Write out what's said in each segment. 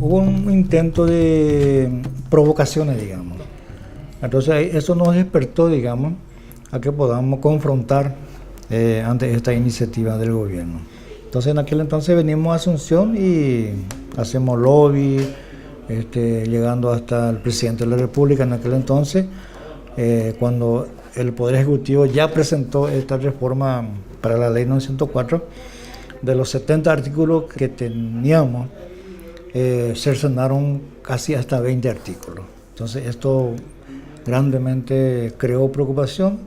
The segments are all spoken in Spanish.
hubo un intento de provocaciones, digamos. Entonces eso nos despertó, digamos, a que podamos confrontar ante esta iniciativa del gobierno. Entonces en aquel entonces venimos a Asunción y hacemos lobby, llegando hasta el presidente de la República en aquel entonces, cuando el Poder Ejecutivo ya presentó esta reforma para la Ley 904. De los 70 artículos que teníamos, cercenaron casi hasta 20 artículos. Entonces esto grandemente creó preocupación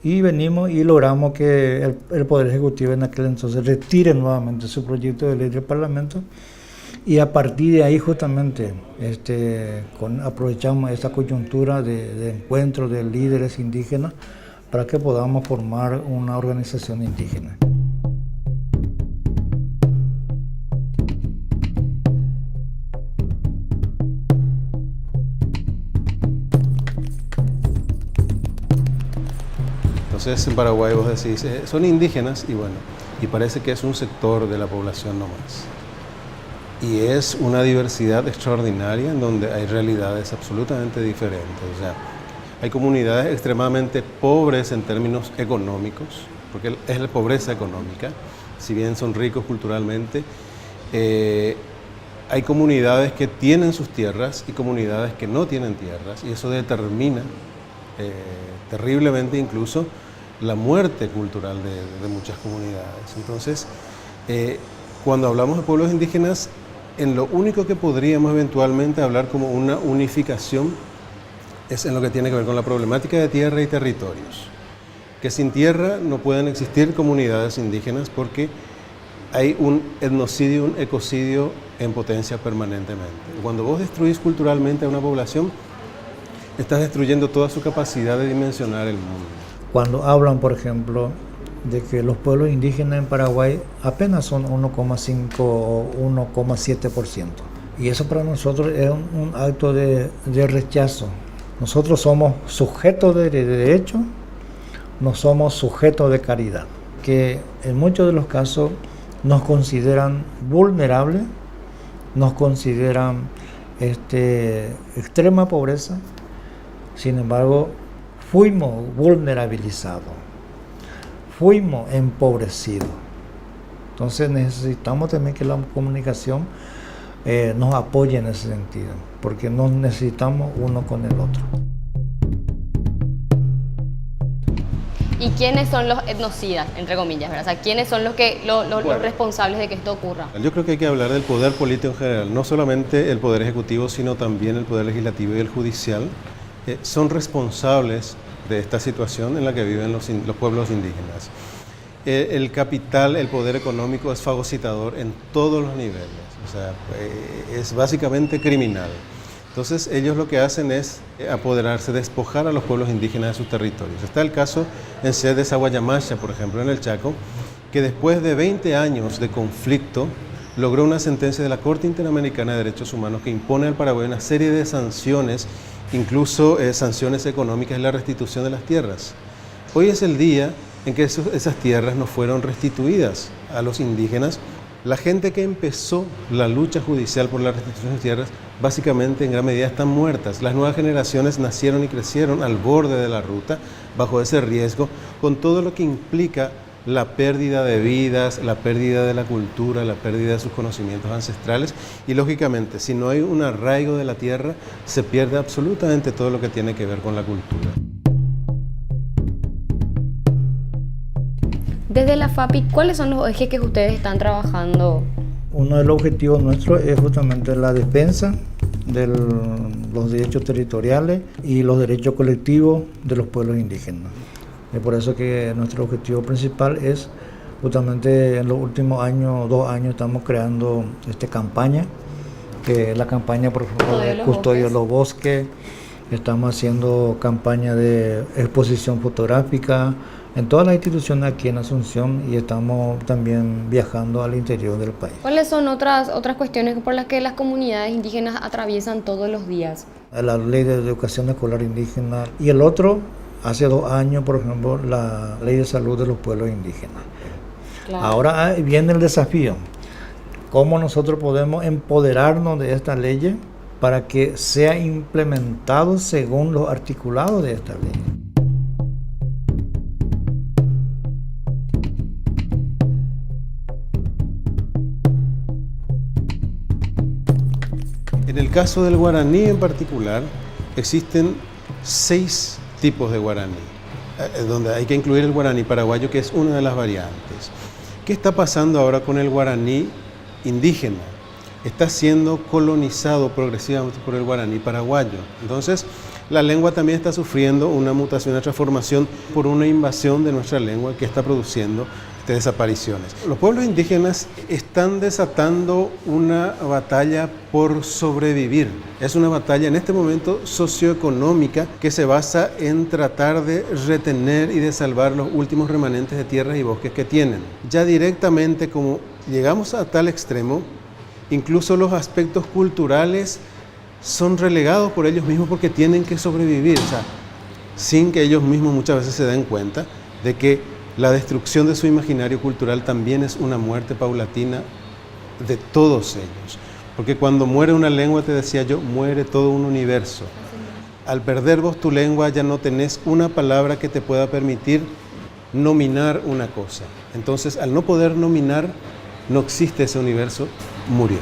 y venimos y logramos que el Poder Ejecutivo en aquel entonces retire nuevamente su proyecto de ley del Parlamento, y a partir de ahí justamente aprovechamos esta coyuntura de encuentro de líderes indígenas para que podamos formar una organización indígena. Entonces en Paraguay vos decís, son indígenas y parece que es un sector de la población nomás. Y es una diversidad extraordinaria en donde hay realidades absolutamente diferentes. O sea, hay comunidades extremadamente pobres en términos económicos, porque es la pobreza económica, si bien son ricos culturalmente. Hay comunidades que tienen sus tierras y comunidades que no tienen tierras, y eso determina terriblemente incluso la muerte cultural de muchas comunidades. Entonces, cuando hablamos de pueblos indígenas, en lo único que podríamos eventualmente hablar como una unificación es en lo que tiene que ver con la problemática de tierra y territorios. Que sin tierra no pueden existir comunidades indígenas porque hay un etnocidio, un ecocidio en potencia permanentemente. Cuando vos destruís culturalmente a una población, estás destruyendo toda su capacidad de dimensionar el mundo. Cuando hablan, por ejemplo, de que los pueblos indígenas en Paraguay apenas son 1,5 o 1,7%. Y eso para nosotros es un acto de rechazo. Nosotros somos sujetos de derecho, no somos sujetos de caridad, que en muchos de los casos nos consideran vulnerables, nos consideran extrema pobreza. Sin embargo, fuimos vulnerabilizados, fuimos empobrecidos. Entonces necesitamos también que la comunicación nos apoye en ese sentido, porque nos necesitamos uno con el otro. ¿Y quiénes son los etnocidas, entre comillas, ¿verdad? O sea, ¿quiénes son los responsables de que esto ocurra? Yo creo que hay que hablar del poder político en general, no solamente el poder ejecutivo, sino también el poder legislativo y el judicial. Son responsables de esta situación en la que viven los pueblos indígenas. El capital, el poder económico es fagocitador en todos los niveles, o sea, es básicamente criminal. Entonces ellos lo que hacen es apoderarse, despojar a los pueblos indígenas de sus territorios. Está el caso en sede de Saguayamacha, por ejemplo, en el Chaco, que después de 20 años de conflicto logró una sentencia de la Corte Interamericana de Derechos Humanos que impone al Paraguay una serie de sanciones, incluso sanciones económicas y la restitución de las tierras. Hoy es el día en que esas tierras no fueron restituidas a los indígenas. La gente que empezó la lucha judicial por la restitución de tierras, básicamente en gran medida están muertas. Las nuevas generaciones nacieron y crecieron al borde de la ruta, bajo ese riesgo, con todo lo que implica la pérdida de vidas, la pérdida de la cultura, la pérdida de sus conocimientos ancestrales. Y lógicamente, si no hay un arraigo de la tierra, se pierde absolutamente todo lo que tiene que ver con la cultura. Desde la FAPI, ¿cuáles son los ejes que ustedes están trabajando? Uno de los objetivos nuestros es justamente la defensa de los derechos territoriales y los derechos colectivos de los pueblos indígenas. Es por eso que nuestro objetivo principal es justamente en los últimos años, 2 años, estamos creando esta campaña, que es la campaña por ejemplo de Custodia de los Bosques. Estamos haciendo campaña de exposición fotográfica en todas las instituciones aquí en Asunción y estamos también viajando al interior del país. ¿Cuáles son otras cuestiones por las que las comunidades indígenas atraviesan todos los días? La ley de educación escolar indígena y el otro, hace 2 años, por ejemplo, la ley de salud de los pueblos indígenas. Claro. Ahora viene el desafío. cómo nosotros podemos empoderarnos de esta ley para que sea implementado según los articulados de esta ley. En el caso del guaraní en particular, existen 6 tipos de guaraní, donde hay que incluir el guaraní paraguayo, que es una de las variantes. ¿Qué está pasando ahora con el guaraní indígena? Está siendo colonizado progresivamente por el guaraní paraguayo. Entonces, la lengua también está sufriendo una mutación, una transformación por una invasión de nuestra lengua que está produciendo desapariciones. Los pueblos indígenas están desatando una batalla por sobrevivir. Es una batalla en este momento socioeconómica que se basa en tratar de retener y de salvar los últimos remanentes de tierras y bosques que tienen. Ya directamente, como llegamos a tal extremo, incluso los aspectos culturales son relegados por ellos mismos porque tienen que sobrevivir, o sea, sin que ellos mismos muchas veces se den cuenta de que la destrucción de su imaginario cultural también es una muerte paulatina de todos ellos. Porque cuando muere una lengua, te decía yo, muere todo un universo. Al perder vos tu lengua ya no tenés una palabra que te pueda permitir nominar una cosa. Entonces, al no poder nominar, no existe ese universo, murió.